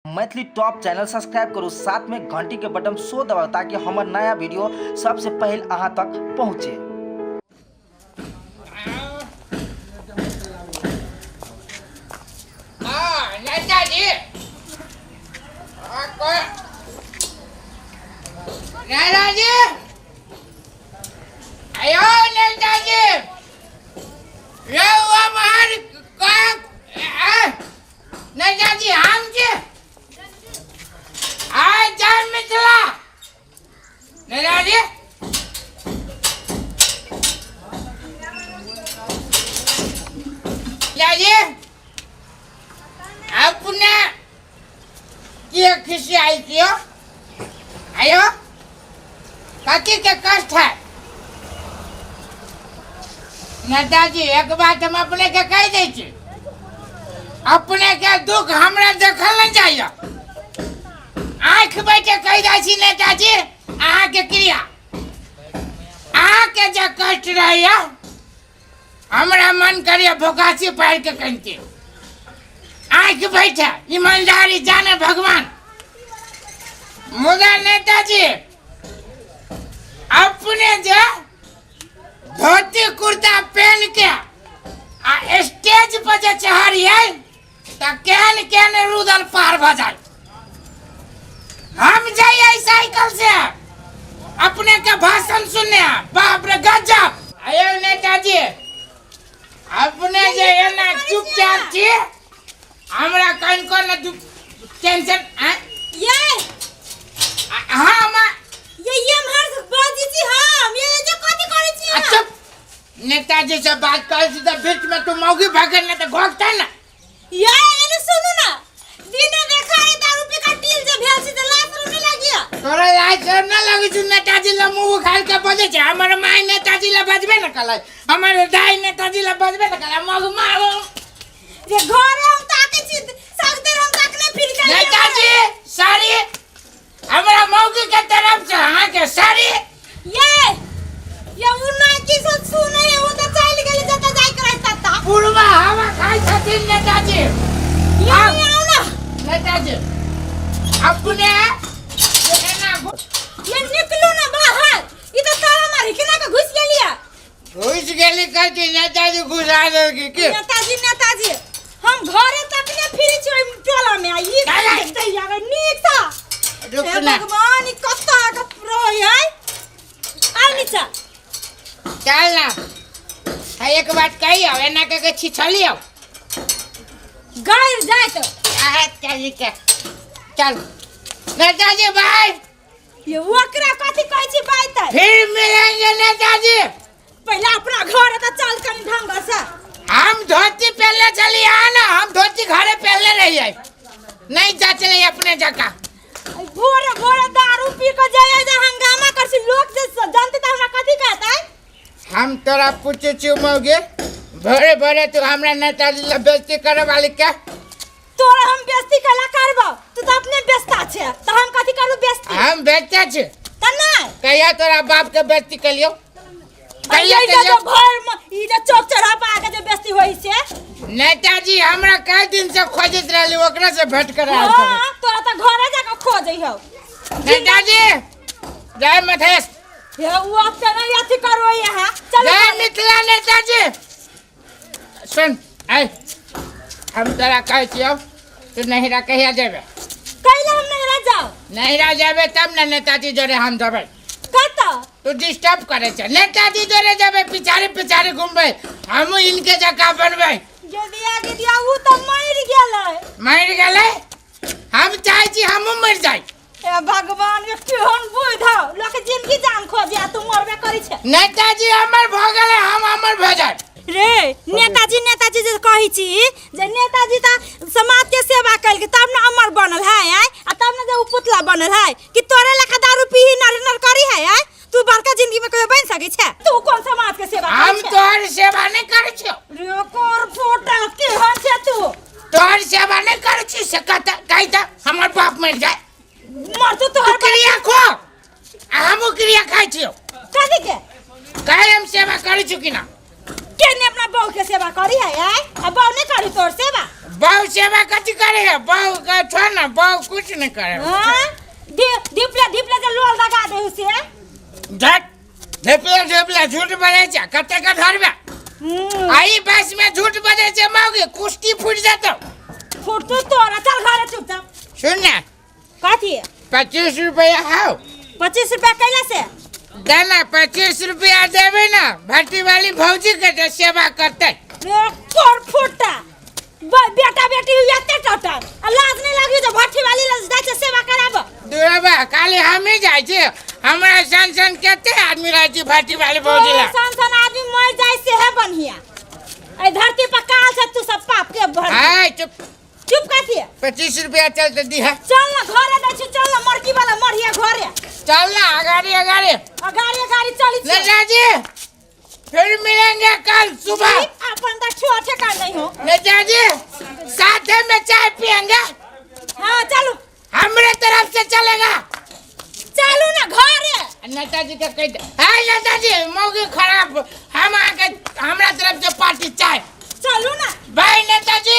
Maithili top channel subscribe करू, साथ में घंटी के बटन सो दबाओ ताकि हमार नया वीडियो सबसे पहले अहाँ तक पहुँचे। अपने क्या खुशी आई क्यों आयो कथी के कष्ट है नेताजी? एक बात हम अपने के कह दे छी, अपने के दुख हमरा देखल न चाहिए। आँख बैठे कह दै छी नेताजी, अहाँ के क्रिया अहाँ के जे कष्ट रहैया हमरा मन करिए भोगासी पैर के कहिते। आँख बैठे ईमानदारी जाने भगवान। मुदा नेताजी अपने जो धोती कुर्ता पहन के आ स्टेज पर जे चढ़िए तो केहन केहन रुदल पार भ जाए। हम जाइए साइकिल से अपने के भाषण सुनने, बाप रे गजब। आयो नेताजी अपने जे एना चुपचाप छी, हमरा कहीं को न टेंशन ये हां मां ये हमर बाजी छी। हम ये जे कथि करै छी? अच्छा नेताजी से बात कर छी त बीच में तू मौगी भागल न त घोकता न। ये एने सुनु ना, दिने देखाई दारू पी का टील जे भेल छी त लात न लागिया। तोरा लाज न लगे छी नेताजी ल मुंह खाल के बजे छ। हमर माई नेताजी ल बजबे न कलै, हमर दाई नेताजी ल बजबे न कलै। मग मारो जे घर हम ताके छी सब देर हम ताकने फिर के नेताजी सारी हमरा मौगी के तरफ से हां के सारी ये उन्ना की सब सुने है, वो तो चल गेल जता जाय करे तता पूर्वा हवा खाई छथिन नेताजी। ये आओ ना नेताजी अपने ये निकलो ना बाहर। ई तो तारा मारी के ना घुस गेलिया। घुस गेली कहती नेताजी घुसा देगी के? नेताजी हम घरे तकने फिर छी टोला में। ई देखते यार नीक सा रुक हे ना भगवान, ई कत्ता का रोय है। आ नीचा चल ना। है एक बात कहियो एना के छिछलियो गायर जाए तो चल के चल नेताजी भाई। ये वकरा कथि कहै छी बात है? फिर मिलेंगे नेताजी। पहले अपना घर त चल कनी ढंग से। हम धोती पहले चलिए ना, हम धोती घरे पहले रहिए नहीं जा चले अपने जगह। भोरे भोरे दारू पी के जाए जे हंगामा कर छी, लोग जे जानते त हमरा कथि कहत है? हम तोरा पूछे छी मौगे भोरे भोरे तू हमरा नेताजी ल बेइज्जती करे वाली के? तोरा हम बेइज्जती कला करबो? तू त अपने बेइज्जता छे त हम कथि करू बेइज्जती? हम बेइज्जता छी त नहीं कहिया तोरा बाप के बेइज्जती कलियो? कहिया जे घर में ई जे चौक चौराहा आके जे बेइज्जती होई छे। नेताजी हमरा कई दिन से खोजत रहली, ओकरा से भेंट करे आल हां तोरा त घरे जाके खोजै हो। नेताजी जय मथेश। हे वो अपने नहीं अथि करो यहाँ। चलो जय मिथिला नेताजी। सुन आई हम तोरा कहै छियो तू नहिरा कहिया जेबे? कैले हम नहीं रह जाओ। नहिरा जेबे तब न नेताजी जोरे हम जेबे। कत तू डिस्टर्ब करे छ। नेताजी जोरे जेबे पिछाड़ी पिछाड़ी घूमबे, हम इनके जगह बनबे। जे दिया वो त मर गेलै। मर गेलै? हम चाहे छी हम मर जाई। ए भगवान ये केहन बुझा लोक जिंदगी जान खोजे तू मरबे करै छे। नेताजी हमर भ गेलै, हम हमर भ जाय रे। नेताजी जे कहै छी जे नेताजी त समाज के सेवा कैल के तब न अमर बनल है आ तब न जे पुतला बनल है कि तोरे लेखा दारू पी नर करी है। तू बड़का जिंदगी में कहियो बन सकै छे? तू कौन समाज के सेवा करै छे? हम तोहर सेवा नहीं करै छियो। रे कोर फोटा केहन छे तू? तोहर सेवा नहीं करै छी से कहि त हमर बाप मर जाय। मर तू तोहर क्रिया खो हम क्रिया खाइ छियो। कथि के कहे हम सेवा करै छु कि ना? केने अपना बहू के सेवा करी है आय अब बहू नहीं करी तोर सेवा बहु सेवा कथी करे है बहु का छोड़ ना बहु कुछ नहीं करे हां दीपले जे लोल लगा दे उसे झट ढेपला झूठ बजे छे कते का धरबे आई बस में झूठ बजे छे मौगे कुश्ती फूट जातो फुट तोरा चल घरे चुपचाप सुन ना कथी 25 रुपया हाउ 25 रुपया कैला से देना 25 रुपया देवे ना भट्टी वाली भौजी के सेवा करते कोर फुटा बेटा बेटी एते टटा लाज नहीं लागी जो भट्टी वाली जाय छे सेवा कराबो दुराबा काले हम ही जाय छे हमरा सन केते आदमी रह छी भट्टी वाली भौजी ला सन आदमी मर जाय से है बढ़िया ए धरती पर काल से तू सब पाप के भर हाय चुप काथी 25 रुपया चल तो दी है चल ना घरे दै छी चल ना मरकी वाला मरिया घरे चल ना गाड़ी चली लल्ला जी फिर मिलेंगे कल सुबह अपन दा छोटे कर नहीं हो लल्ला जी साथ में चाय पिएंगे हां चलो हमरे तरफ से चलेगा चलो ना घरे नेताजी के कह दे हाय नेताजी मौगी खराब हम आके हमरा तरफ से पार्टी चाय चलो ना बाय नेताजी